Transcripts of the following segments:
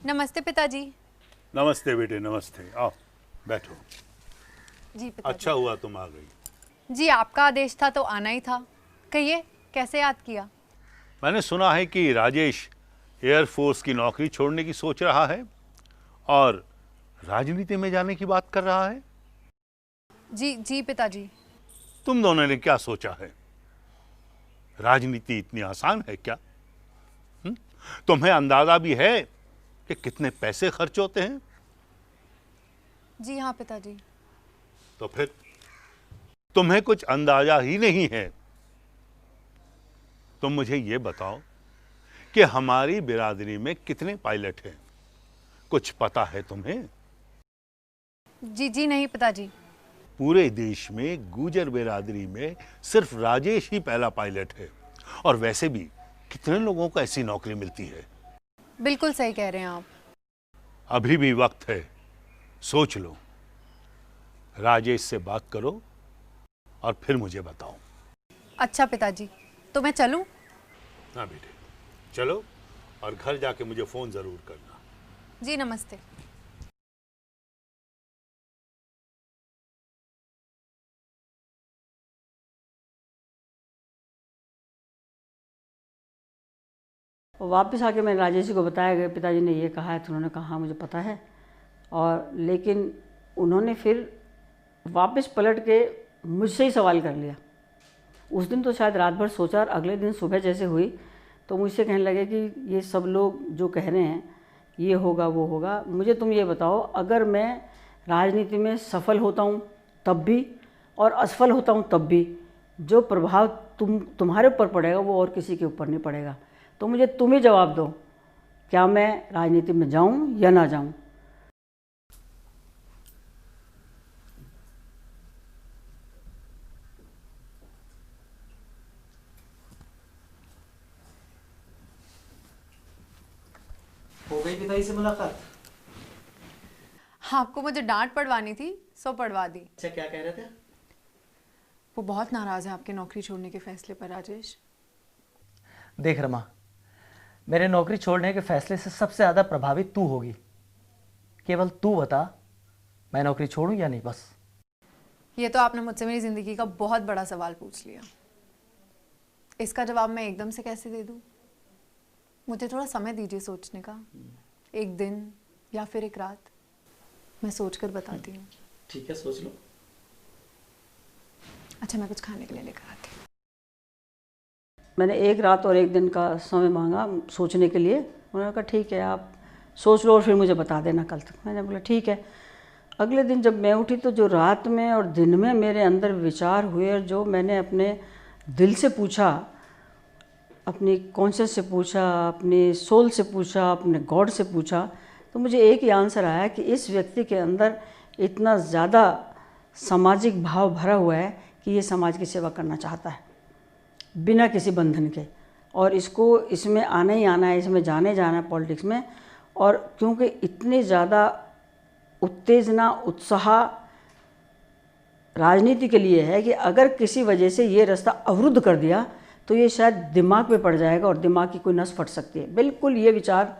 नमस्ते पिताजी। नमस्ते बेटे, नमस्ते। आओ बैठो। जी पिताजी। अच्छा हुआ तुम आ गई। जी आपका आदेश था तो आना ही था। कहिए कैसे याद किया? मैंने सुना है कि राजेश एयरफोर्स की नौकरी छोड़ने की सोच रहा है और राजनीति में जाने की बात कर रहा है। जी जी पिताजी। तुम दोनों ने क्या सोचा है? राजनीति इतनी आसान है क्या? तुम्हें अंदाजा भी है कि कितने पैसे खर्च होते हैं? जी हाँ पिताजी। तो फिर तुम्हें कुछ अंदाजा ही नहीं है। तुम मुझे यह बताओ कि हमारी बिरादरी में कितने पायलट हैं? कुछ पता है तुम्हें? जी जी नहीं पिताजी। पूरे देश में गुर्जर बिरादरी में सिर्फ राजेश ही पहला पायलट है और वैसे भी कितने लोगों को ऐसी नौकरी मिलती है? बिल्कुल सही कह रहे हैं आप। अभी भी वक्त है, सोच लो। राजेश से बात करो और फिर मुझे बताओ। अच्छा पिताजी, तो मैं चलूं? हाँ बेटे, चलो और घर जाके मुझे फोन जरूर करना। जी नमस्ते। और वापस आके मैंने राजेश जी को बताया गया, पिताजी ने ये कहा है, तो उन्होंने कहा हाँ मुझे पता है। और लेकिन उन्होंने फिर वापस पलट के मुझसे ही सवाल कर लिया। उस दिन तो शायद रात भर सोचा और अगले दिन सुबह जैसे हुई तो मुझसे कहने लगे कि ये सब लोग जो कह रहे हैं ये होगा वो होगा, मुझे तुम ये बताओ अगर मैं राजनीति में सफल होता हूँ तब भी और असफल होता हूँ तब भी जो प्रभाव तुम्हारे ऊपर पड़ेगा वो और किसी के ऊपर नहीं पड़ेगा। तो मुझे तुम ही जवाब दो, क्या मैं राजनीति में जाऊँ या ना जाऊँ? हो गई पिताजी से मुलाकात? हाँ, आपको मुझे डांट पड़वानी थी सो पड़वा दी। अच्छा, क्या कह रहे थे? वो बहुत नाराज है आपके नौकरी छोड़ने के फैसले पर राजेश। देख रमा, मेरे नौकरी छोड़ने के फैसले से सबसे ज़्यादा प्रभावित तू होगी। केवल तू बता, मैं नौकरी छोड़ूं या नहीं, बस। ये तो आपने मुझसे मेरी ज़िंदगी का बहुत बड़ा सवाल पूछ लिया। इसका जवाब मैं एकदम से कैसे दे दूँ? मुझे थोड़ा समय दीजिए सोचने का, एक दिन या फिर एक रात। मैं सोच कर बताती हूँ। ठीक है, सोच लो। अच्छा, मैं कुछ खाने के लिए लेकर आती हूँ। मैंने एक रात और एक दिन का समय मांगा सोचने के लिए। उन्होंने कहा ठीक है, आप सोच लो और फिर मुझे बता देना कल तक। मैंने बोला ठीक है। अगले दिन जब मैं उठी तो जो रात में और दिन में मेरे अंदर विचार हुए और जो मैंने अपने दिल से पूछा, अपनी कॉन्शियस से पूछा, अपनी सोल से पूछा, अपने गॉड से पूछा, तो मुझे एक ही आंसर आया कि इस व्यक्ति के अंदर इतना ज़्यादा सामाजिक भाव भरा हुआ है कि ये समाज की सेवा करना चाहता है बिना किसी बंधन के, और इसको इसमें आना ही आना है, इसमें जाने जाना है पॉलिटिक्स में। और क्योंकि इतनी ज़्यादा उत्तेजना उत्साह राजनीति के लिए है कि अगर किसी वजह से ये रास्ता अवरुद्ध कर दिया तो ये शायद दिमाग पे पड़ जाएगा और दिमाग की कोई नस फट सकती है। बिल्कुल ये विचार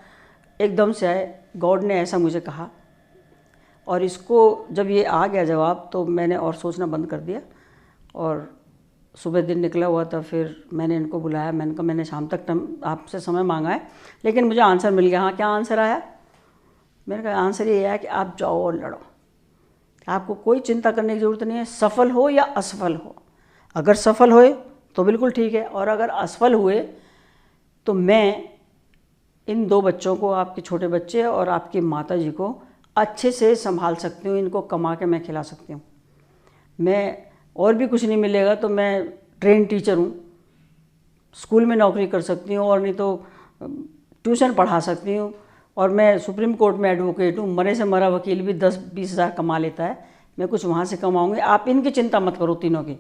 एकदम से आए, गॉड ने ऐसा मुझे कहा। और इसको जब ये आ गया जवाब तो मैंने और सोचना बंद कर दिया। और सुबह दिन निकला हुआ था, फिर मैंने इनको बुलाया। मैंने कहा मैंने शाम तक आपसे समय मांगा है, लेकिन मुझे आंसर मिल गया। हाँ, क्या आंसर आया? मैंने कहा आंसर ये है कि आप जाओ और लड़ो, आपको कोई चिंता करने की ज़रूरत नहीं है, सफल हो या असफल हो। अगर सफल होए तो बिल्कुल ठीक है, और अगर असफल हुए तो मैं इन दो बच्चों को, आपके छोटे बच्चे और आपकी माता जी को अच्छे से संभाल सकती हूँ, इनको कमा के मैं खिला सकती हूँ। मैं और भी कुछ नहीं मिलेगा तो मैं ट्रेन टीचर हूँ, स्कूल में नौकरी कर सकती हूँ, और नहीं तो ट्यूशन पढ़ा सकती हूँ, और मैं सुप्रीम कोर्ट में एडवोकेट हूँ। मरे से मरा वकील भी 10-20 हज़ार कमा लेता है, मैं कुछ वहाँ से कमाऊँगी। आप इनकी चिंता मत करो तीनों की।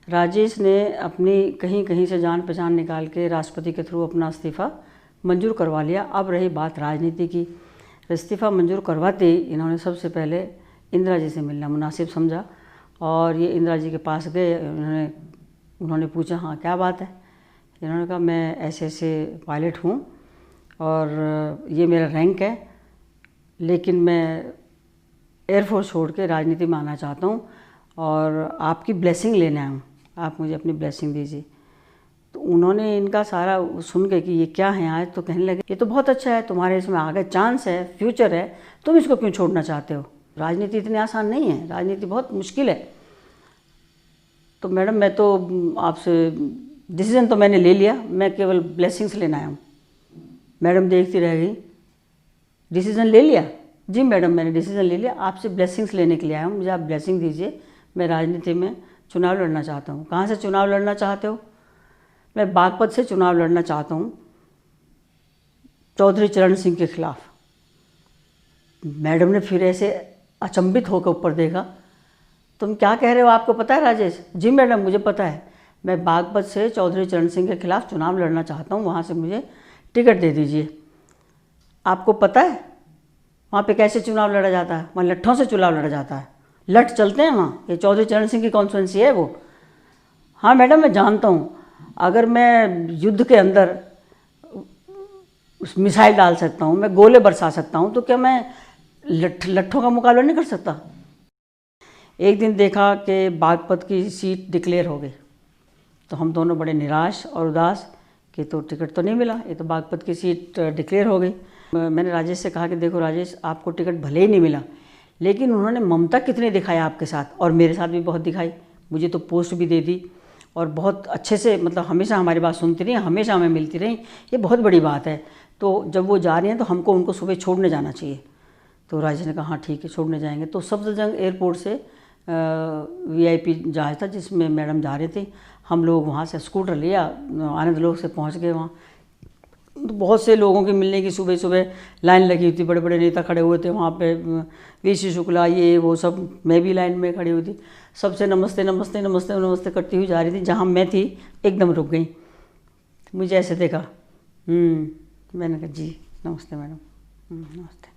राजेश ने अपनी कहीं कहीं से जान पहचान निकाल के राष्ट्रपति के थ्रू अपना इस्तीफ़ा मंजूर करवा लिया। अब रही बात राजनीति की। इस्तीफ़ा मंजूर करवाते ही इन्होंने सबसे पहले इंदिरा जी से मिलना मुनासिब समझा, और ये इंदिरा जी के पास गए। उन्होंने पूछा हाँ क्या बात है? इन्होंने कहा मैं ऐसे ऐसे पायलट हूँ और ये मेरा रैंक है, लेकिन मैं एयरफोर्स छोड़ के राजनीति में आना चाहता हूँ और आपकी ब्लेसिंग लेने आया हूँ, आप मुझे अपनी ब्लेसिंग दीजिए। तो उन्होंने इनका सारा सुन के कि ये क्या है आज, तो कहने लगे ये तो बहुत अच्छा है, तुम्हारे इसमें आगे चांस है, फ्यूचर है, तुम इसको क्यों छोड़ना चाहते हो? राजनीति इतनी आसान नहीं है, राजनीति बहुत मुश्किल है। तो मैडम मैं तो आपसे डिसीज़न तो मैंने ले लिया, मैं केवल ब्लेसिंग्स लेना आया हूँ। मैडम देखती रह गई। डिसीज़न ले लिया? जी मैडम मैंने डिसीज़न ले लिया, आपसे ब्लेसिंग्स लेने के लिए आया हूँ, मुझे आप ब्लेसिंग दीजिए, मैं राजनीति में चुनाव लड़ना चाहता हूँ। कहाँ से चुनाव लड़ना चाहते हो? मैं बागपत से चुनाव लड़ना चाहता हूँ, चौधरी चरण सिंह के खिलाफ। मैडम ने फिर ऐसे अचंभित होकर ऊपर देखा, तुम क्या कह रहे हो, आपको पता है राजेश? जी मैडम मुझे पता है, मैं बागपत से चौधरी चरण सिंह के खिलाफ चुनाव लड़ना चाहता हूँ, वहाँ से मुझे टिकट दे दीजिए। आपको पता है वहाँ पे कैसे चुनाव लड़ा जाता है? वहाँ लट्ठों से चुनाव लड़ा जाता है, लठ चलते हैं वहाँ, ये चौधरी चरण सिंह की कॉन्स्टिट्यूंसी है वो। हाँ मैडम मैं जानता हूँ, अगर मैं युद्ध के अंदर उस मिसाइल डाल सकता हूँ, मैं गोले बरसा सकता हूँ, तो क्या मैं लट्ठों का मुकाबला नहीं कर सकता? एक दिन देखा कि बागपत की सीट डिक्लेयर हो गई, तो हम दोनों बड़े निराश और उदास कि तो टिकट तो नहीं मिला, ये तो बागपत की सीट डिक्लेयर हो गई। मैंने राजेश से कहा कि देखो राजेश, आपको टिकट भले ही नहीं मिला, लेकिन उन्होंने ममता कितनी दिखाई आपके साथ, और मेरे साथ भी बहुत दिखाई, मुझे तो पोस्ट भी दे दी और बहुत अच्छे से, मतलब हमेशा हमारी बात सुनती रही, हमेशा हमें मिलती रही, ये बहुत बड़ी बात है। तो जब वो जा रही हैं तो हमको उनको सुबह छोड़ने जाना चाहिए। तो राजेश ने कहा हाँ ठीक है छोड़ने जाएंगे। तो सफदरजंग एयरपोर्ट से VIP जहाज़ था जिसमें मैडम जा रही थी, हम लोग वहाँ से स्कूटर लिया, आनंद लोग से पहुँच गए वहाँ। तो बहुत से लोगों के मिलने की सुबह सुबह लाइन लगी हुई थी, बड़े बड़े नेता खड़े हुए थे वहाँ पे, VC शुक्ला ये वो सब, मैं भी लाइन में खड़ी हुई थी, सबसे नमस्ते नमस्ते नमस्ते नमस्ते करती हुई जा रही थी। जहाँ मैं थी एकदम रुक गई, मुझे ऐसे देखा, मैंने कहा जी नमस्ते मैडम, नमस्ते,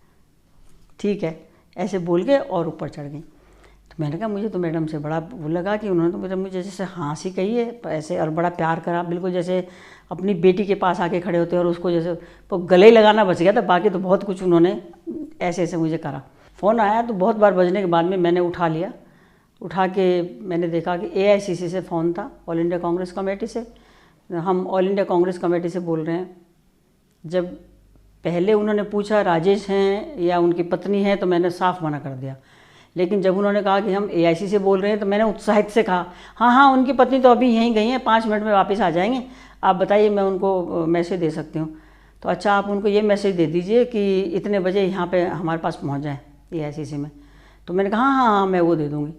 ठीक है, ऐसे बोल के और ऊपर चढ़ गई। तो मैंने कहा मुझे तो मैडम से बड़ा वो लगा कि उन्होंने तो मुझे जैसे हाँसी कही है ऐसे, और बड़ा प्यार करा, बिल्कुल जैसे अपनी बेटी के पास आके खड़े होते और उसको जैसे तो गले ही लगाना बच गया था, बाकी तो बहुत कुछ उन्होंने ऐसे ऐसे मुझे करा। फ़ोन आया तो बहुत बार बजने के बाद में मैंने उठा लिया, उठा के मैंने देखा कि AICC से फ़ोन था, ऑल इंडिया कांग्रेस कमेटी से। हम ऑल इंडिया कांग्रेस कमेटी से बोल रहे हैं। जब पहले उन्होंने पूछा राजेश हैं या उनकी पत्नी है, तो मैंने साफ मना कर दिया, लेकिन जब उन्होंने कहा कि हम AIC से बोल रहे हैं, तो मैंने उत्साहित से कहा हाँ हाँ उनकी पत्नी तो अभी यहीं गई हैं, 5 मिनट में वापस आ जाएंगे, आप बताइए मैं उनको मैसेज दे सकती हूँ। तो अच्छा आप उनको ये मैसेज दे दीजिए कि इतने बजे यहाँ पे हमारे पास पहुँच जाए AICC में। तो मैंने कहा हाँ हाँ मैं वो दे दूँगी।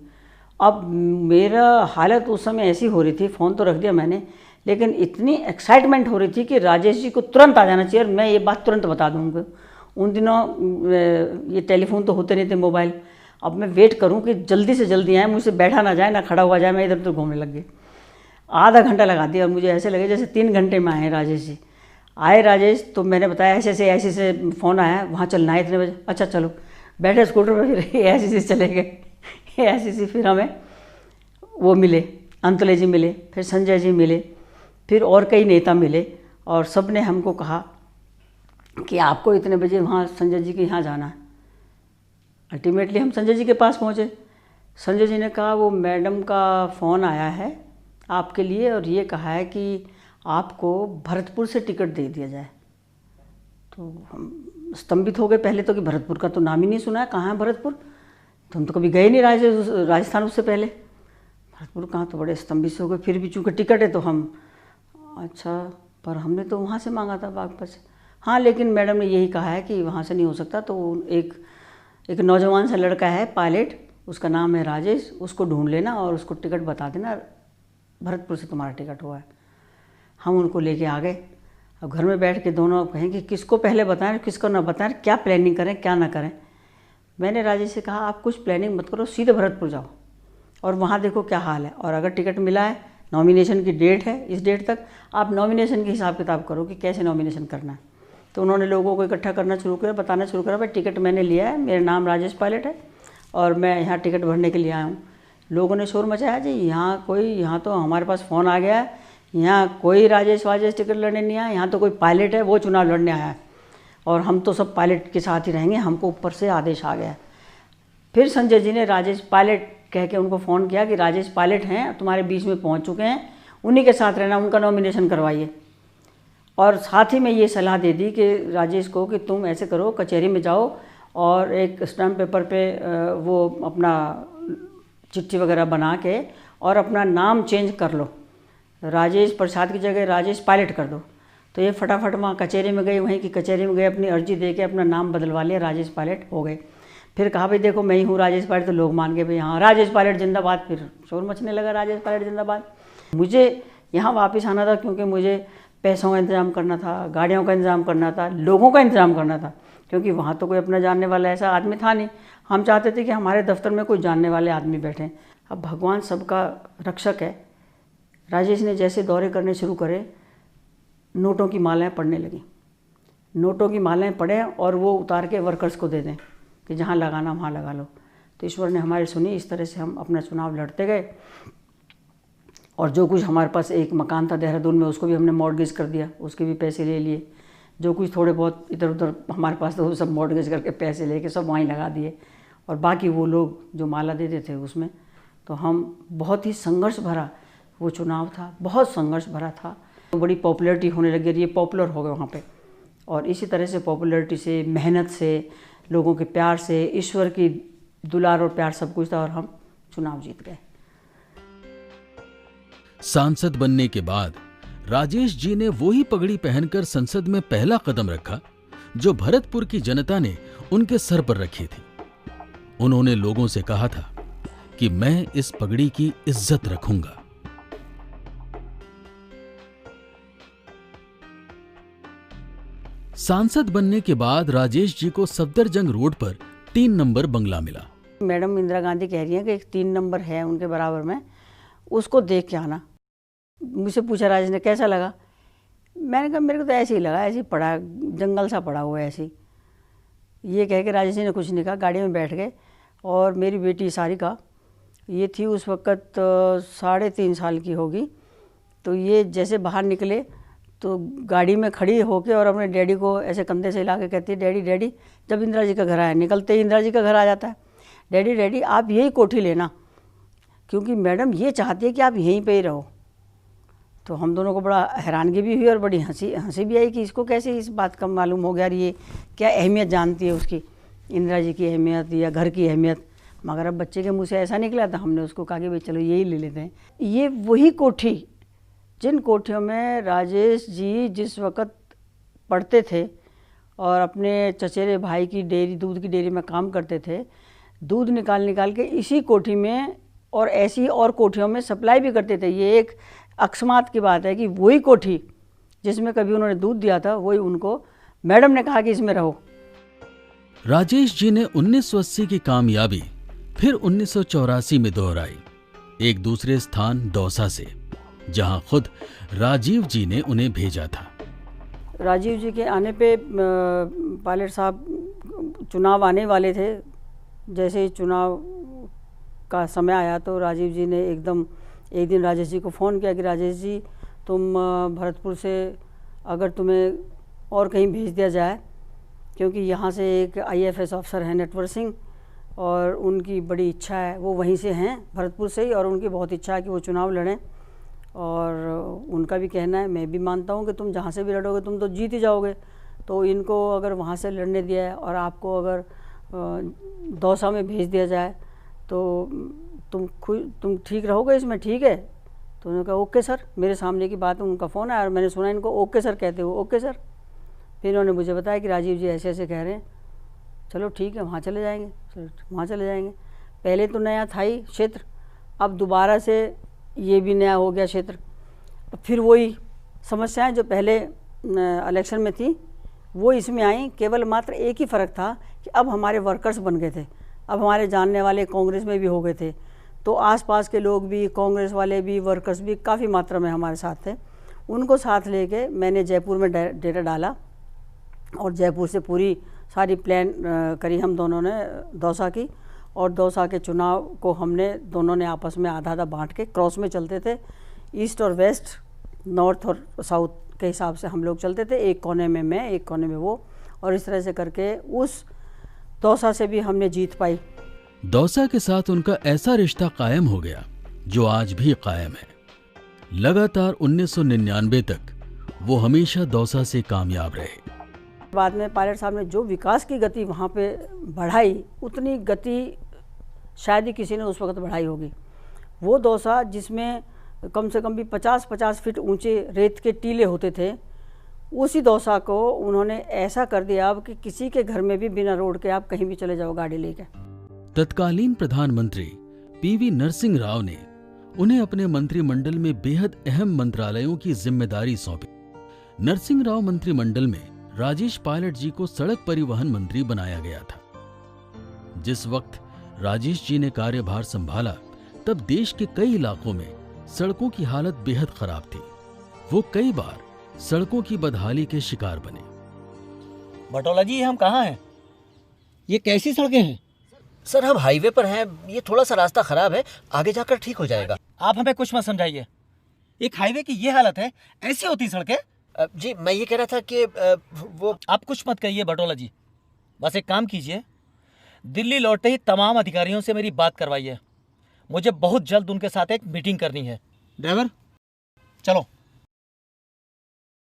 अब मेरा हालत उस समय ऐसी हो रही थी, फ़ोन तो रख दिया मैंने, लेकिन इतनी एक्साइटमेंट हो रही थी कि राजेश जी को तुरंत आ जाना चाहिए और मैं ये बात तुरंत बता दूँगा। उन दिनों ये टेलीफोन तो होते नहीं थे, मोबाइल। अब मैं वेट करूं कि जल्दी से जल्दी आए, मुझसे बैठा ना जाए ना खड़ा हुआ जाए, मैं इधर उधर घूमने लग गई। आधा घंटा लगा दिया और मुझे ऐसे लगे जैसे 3 घंटे में आए राजेश जी। आए राजेश तो मैंने बताया ऐसे से फ़ोन आया, वहाँ चलना है इतने बजे। अच्छा चलो, बैठे स्कूटर पर, फिर AICC चले गए। AICC फिर हमें वो मिले, अंतले जी मिले, फिर संजय जी मिले, फिर और कई नेता मिले, और सब ने हमको कहा कि आपको इतने बजे वहाँ संजय जी के यहाँ जाना है। अल्टीमेटली हम संजय जी के पास पहुँचे। संजय जी ने कहा वो मैडम का फ़ोन आया है आपके लिए और ये कहा है कि आपको भरतपुर से टिकट दे दिया जाए। तो हम स्तंभित हो गए पहले तो कि भरतपुर का तो नाम ही नहीं सुना है, कहाँ है भरतपुर, तो हम तो कभी गए नहीं राजस्थान उससे पहले, भरतपुर कहाँ, तो बड़े स्तंभित से हो गए। फिर भी चूँकि टिकट है तो हम, अच्छा पर हमने तो वहाँ से मांगा था बागपत से। हाँ लेकिन मैडम ने यही कहा है कि वहाँ से नहीं हो सकता, तो एक नौजवान सा लड़का है पायलट, उसका नाम है राजेश, उसको ढूंढ लेना और उसको टिकट बता देना, भरतपुर से तुम्हारा टिकट हुआ है। हम उनको लेके आ गए। अब घर में बैठ के दोनों कहें कि किसको पहले बताएं किसको ना बताएं, क्या प्लानिंग करें क्या ना करें। मैंने राजेश से कहा आप कुछ प्लानिंग मत करो, सीधे भरतपुर जाओ और वहाँ देखो क्या हाल है, और अगर टिकट मिला है, नॉमिनेशन की डेट है, इस डेट तक आप नॉमिनेशन की हिसाब किताब करो कि कैसे नॉमिनेशन करना है। तो उन्होंने लोगों को इकट्ठा करना शुरू किया, बताना शुरू करा, भाई टिकट मैंने लिया है, मेरा नाम राजेश पायलट है और मैं यहाँ टिकट भरने के लिए आया हूँ। लोगों ने शोर मचाया, जी यहाँ तो हमारे पास फ़ोन आ गया है, यहाँ कोई राजेश टिकट लड़ने नहीं आया, यहाँ तो कोई पायलट है वो चुनाव लड़ने आया है। और हम तो सब पायलट के साथ ही रहेंगे, हमको ऊपर से आदेश आ गया। फिर संजय जी ने राजेश पायलट कह के उनको फ़ोन किया कि राजेश पायलट हैं, तुम्हारे बीच में पहुंच चुके हैं, उन्हीं के साथ रहना, उनका नॉमिनेशन करवाइए। और साथ ही में ये सलाह दे दी कि राजेश को कि तुम ऐसे करो, कचहरी में जाओ और एक स्टैम्प पेपर पे वो अपना चिट्ठी वगैरह बना के और अपना नाम चेंज कर लो, राजेश प्रसाद की जगह राजेश पायलट कर दो। तो ये फटाफट वहाँ कचहरी में गए, वहीं की कचहरी में गए, अपनी अर्जी दे के अपना नाम बदलवा लिया, राजेश पायलट हो गए। फिर कहा भाई देखो मैं ही हूँ राजेश पायलट, तो लोग मान गए भाई हाँ राजेश पायलट जिंदाबाद। फिर शोर मचने लगा राजेश पायलट जिंदाबाद। मुझे यहाँ वापस आना था क्योंकि मुझे पैसों का इंतज़ाम करना था, गाड़ियों का इंतज़ाम करना था, लोगों का इंतज़ाम करना था, क्योंकि वहाँ तो कोई अपना जानने वाला ऐसा आदमी था नहीं। हम चाहते थे कि हमारे दफ्तर में कोई जानने वाले आदमी बैठें। अब भगवान सबका रक्षक है। राजेश ने जैसे दौरे करने शुरू करे, नोटों की मालाएं पड़ने लगी। नोटों की मालाएं पड़े और वो उतार के वर्कर्स को दे दें कि जहाँ लगाना वहाँ लगा लो। तो ईश्वर ने हमारी सुनी। इस तरह से हम अपना चुनाव लड़ते गए और जो कुछ हमारे पास एक मकान था देहरादून में, उसको भी हमने मॉर्गेज कर दिया, उसके भी पैसे ले लिए। जो कुछ थोड़े बहुत इधर उधर हमारे पास तो वो सब मॉर्गेज करके पैसे लेके सब वहीं लगा दिए। और बाकी वो लोग जो माला देते थे उसमें, तो हम बहुत ही संघर्ष भरा वो चुनाव था, बहुत संघर्ष भरा था। तो बड़ी पॉपुलैरिटी होने लगी, ये पॉपुलर हो गए वहाँ पे। और इसी तरह से पॉपुलैरिटी से, मेहनत से, लोगों के प्यार से, ईश्वर की दुलार और प्यार सब कुछ था और हम चुनाव जीत गए। सांसद बनने के बाद राजेश जी ने वही पगड़ी पहनकर संसद में पहला कदम रखा जो भरतपुर की जनता ने उनके सर पर रखी थी। उन्होंने लोगों से कहा था कि मैं इस पगड़ी की इज्जत रखूंगा। सांसद बनने के बाद राजेश जी को सफदरजंग रोड पर 3 नंबर बंगला मिला। मैडम इंदिरा गांधी कह रही हैं कि एक 3 नंबर है उनके बराबर में, उसको देख के आना। मुझसे पूछा राजेश ने कैसा लगा, मैंने कहा मेरे को तो ऐसे ही लगा, ऐसे ही पड़ा, जंगल सा पड़ा हुआ है ऐसे ही। ये कह के राजेश जी ने कुछ नहीं कहा, गाड़ी में बैठ गए। और मेरी बेटी सारिका, ये थी उस वक़्त 3.5 साल की होगी। तो ये जैसे बाहर निकले तो गाड़ी में खड़ी होके और अपने डैडी को ऐसे कंधे से हिला के कहती है, डैडी डैडी। जब इंदिरा जी का घर आया, निकलते ही इंदिरा जी का घर आ जाता है, डैडी डैडी आप यही कोठी लेना, क्योंकि मैडम ये चाहती है कि आप यहीं पे ही रहो। तो हम दोनों को बड़ा हैरानगी भी हुई और बड़ी हंसी भी आई कि इसको कैसे इस बात का मालूम हो गया, ये क्या अहमियत जानती है उसकी, इंदिरा जी की अहमियत या घर की अहमियत। मगर अब बच्चे के मुँह से ऐसा निकला था, हमने उसको कहा कि भाई चलो यही ले लेते हैं। ये वही कोठी जिन कोठियों में राजेश जी जिस वक़्त पढ़ते थे और अपने चचेरे भाई की डेयरी, दूध की डेयरी में काम करते थे, दूध निकाल के इसी कोठी में और ऐसी और कोठियों में सप्लाई भी करते थे। ये एक अकस्मात की बात है कि वही कोठी जिसमें कभी उन्होंने दूध दिया था, वही उनको मैडम ने कहा कि इसमें रहो। राजेश जी ने 1980 की कामयाबी फिर 1984 में दोहराई, एक दूसरे स्थान दौसा से, जहां खुद राजीव जी ने उन्हें भेजा था। राजीव जी के आने पे पायलट साहब चुनाव आने वाले थे। जैसे ही चुनाव का समय आया तो राजीव जी ने एकदम एक दिन राजेश जी को फ़ोन किया कि राजेश जी तुम भरतपुर से अगर तुम्हें और कहीं भेज दिया जाए, क्योंकि यहाँ से एक IAFS ऑफिसर हैं नटवर सिंह और उनकी बड़ी इच्छा है, वो वहीं से हैं भरतपुर से ही, और उनकी बहुत इच्छा है कि वो चुनाव लड़ें। और उनका भी कहना है, मैं भी मानता हूँ कि तुम जहाँ से भी लड़ोगे तुम तो जीत ही जाओगे, तो इनको अगर वहाँ से लड़ने दिया है और आपको अगर दौसा में भेज दिया जाए तो तुम ठीक रहोगे इसमें, ठीक है? तो उन्होंने कहा ओके सर। मेरे सामने की बात है, उनका फ़ोन आया और मैंने सुना इनको ओके सर कहते हो। Okay sir. फिर इन्होंने मुझे बताया कि राजीव जी ऐसे ऐसे कह रहे हैं, चलो ठीक है वहाँ चले जाएंगे। चलो वहाँ चले जाएंगे। पहले तो नया था ही क्षेत्र, अब दोबारा से ये भी नया हो गया क्षेत्र। फिर वही समस्याएं जो पहले इलेक्शन में थी वो इसमें आई। केवल मात्र एक ही फ़र्क था कि अब हमारे वर्कर्स बन गए थे, अब हमारे जानने वाले कांग्रेस में भी हो गए थे, तो आसपास के लोग भी, कांग्रेस वाले भी, वर्कर्स भी काफ़ी मात्रा में हमारे साथ थे। उनको साथ लेके मैंने जयपुर में डेटा डाला और जयपुर से पूरी सारी प्लान करी हम दोनों ने दौसा की। और दौसा के चुनाव को हमने दोनों ने आपस में आधा आधा बांट के क्रॉस में चलते थे, ईस्ट और वेस्ट, नॉर्थ और साउथ के हिसाब से हम लोग चलते थे। एक कोने में मैं, एक कोने में वो, और इस तरह से करके उस दौसा से भी हमने जीत पाई। दौसा के साथ उनका ऐसा रिश्ता कायम हो गया जो आज भी कायम है। लगातार 1999 तक वो हमेशा दौसा से कामयाब रहे। बाद में पायलट साहब ने जो विकास की गति वहाँ पे बढ़ाई, उतनी गति शायद ही किसी ने उस वक्त बढ़ाई होगी। वो दौसा जिसमें कम से कम भी 50-50 फीट ऊंचे रेत के टीले होते थे, उसी दौसा को उन्होंने ऐसा कर दिया अब कि किसी के घर में भी बिना रोड के आप कहीं भी चले जाओ गाड़ी लेके। तत्कालीन प्रधानमंत्री पीवी नरसिंह राव ने उन्हें अपने मंत्रिमंडल में बेहद अहम मंत्रालयों की जिम्मेदारी सौंपी। नरसिंह राव मंत्रिमंडल में राजेश पायलट जी को सड़क परिवहन मंत्री बनाया गया था। जिस वक्त राजेश जी ने कार्यभार संभाला तब देश के कई इलाकों में सड़कों की हालत बेहद खराब थी। वो कई बार सड़कों की बदहाली के शिकार बने। बटोला जी, ये हम कहाँ हैं? ये कैसी सड़कें हैं? सर हम हाईवे पर हैं, ये थोड़ा सा रास्ता खराब है, आगे जाकर ठीक हो जाएगा। आप हमें कुछ मत समझाइए। एक हाईवे की ये हालत है, ऐसी होती सड़कें? जी मैं ये कह रहा था कि वो आप कुछ मत कहिए बटोला जी, बस एक काम कीजिए, दिल्ली लौटते ही तमाम अधिकारियों से मेरी बात करवाइए। मुझे बहुत जल्द उनके साथ एक मीटिंग करनी है। ड्राइवर चलो।